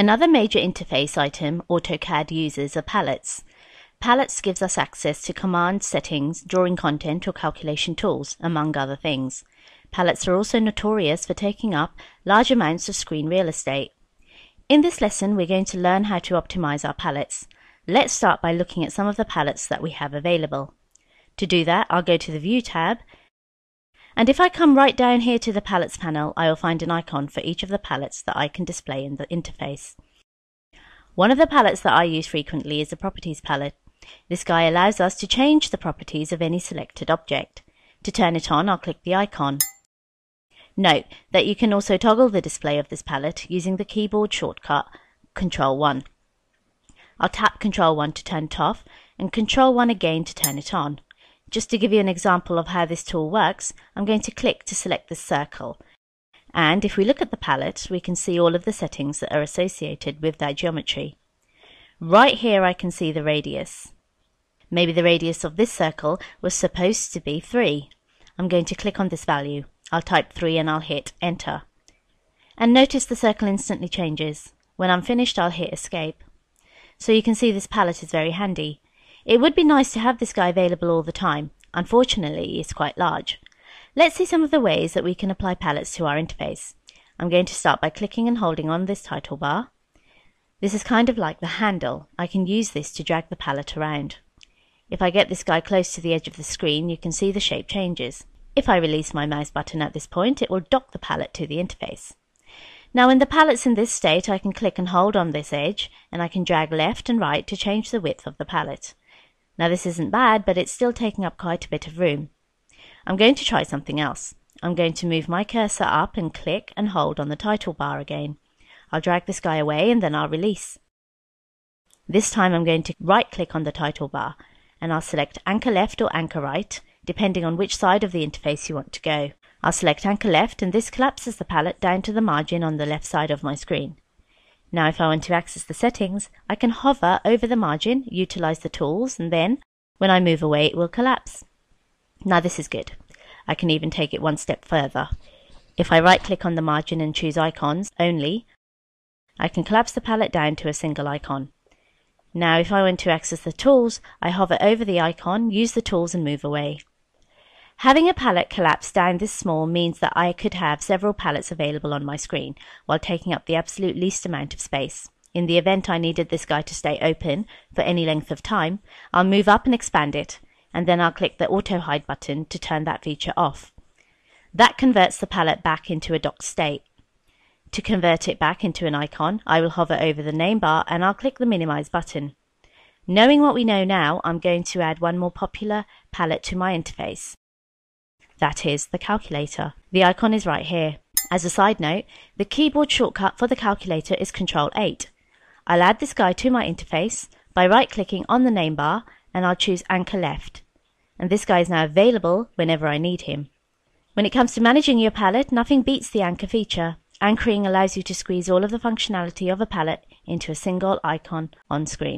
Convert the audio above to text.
Another major interface item AutoCAD uses are palettes. Palettes gives us access to command settings, drawing content or calculation tools, among other things. Palettes are also notorious for taking up large amounts of screen real estate. In this lesson, we're going to learn how to optimize our palettes. Let's start by looking at some of the palettes that we have available. To do that, I'll go to the View tab, and if I come right down here to the Palettes panel, I will find an icon for each of the palettes that I can display in the interface. One of the palettes that I use frequently is the Properties palette. This guy allows us to change the properties of any selected object. To turn it on, I'll click the icon. Note that you can also toggle the display of this palette using the keyboard shortcut Ctrl+1. I'll tap Ctrl+1 to turn it off and Ctrl+1 again to turn it on. Just to give you an example of how this tool works, I'm going to click to select this circle. And if we look at the palette, we can see all of the settings that are associated with that geometry. Right here I can see the radius. Maybe the radius of this circle was supposed to be 3. I'm going to click on this value. I'll type 3 and I'll hit Enter. And notice the circle instantly changes. When I'm finished, I'll hit Escape. So you can see this palette is very handy. It would be nice to have this guy available all the time. Unfortunately, it's quite large. Let's see some of the ways that we can apply palettes to our interface. I'm going to start by clicking and holding on this title bar. This is kind of like the handle. I can use this to drag the palette around. If I get this guy close to the edge of the screen, you can see the shape changes. If I release my mouse button at this point, it will dock the palette to the interface. Now when the palette's in this state, I can click and hold on this edge, and I can drag left and right to change the width of the palette. Now this isn't bad, but it's still taking up quite a bit of room. I'm going to try something else. I'm going to move my cursor up and click and hold on the title bar again. I'll drag this guy away and then I'll release. This time I'm going to right click on the title bar and I'll select anchor left or anchor right, depending on which side of the interface you want to go. I'll select anchor left and this collapses the palette down to the margin on the left side of my screen. Now if I want to access the settings, I can hover over the margin, utilize the tools, and then when I move away it will collapse. Now this is good. I can even take it one step further. If I right click on the margin and choose icons only, I can collapse the palette down to a single icon. Now if I want to access the tools, I hover over the icon, use the tools and move away. Having a palette collapsed down this small means that I could have several palettes available on my screen while taking up the absolute least amount of space. In the event I needed this guy to stay open for any length of time, I'll move up and expand it, and then I'll click the Auto Hide button to turn that feature off. That converts the palette back into a docked state. To convert it back into an icon, I will hover over the name bar and I'll click the Minimize button. Knowing what we know now, I'm going to add one more popular palette to my interface. That is the calculator. The icon is right here. As a side note, the keyboard shortcut for the calculator is Ctrl+8. I'll add this guy to my interface by right-clicking on the name bar and I'll choose Anchor Left. And this guy is now available whenever I need him. When it comes to managing your palette, nothing beats the anchor feature. Anchoring allows you to squeeze all of the functionality of a palette into a single icon on screen.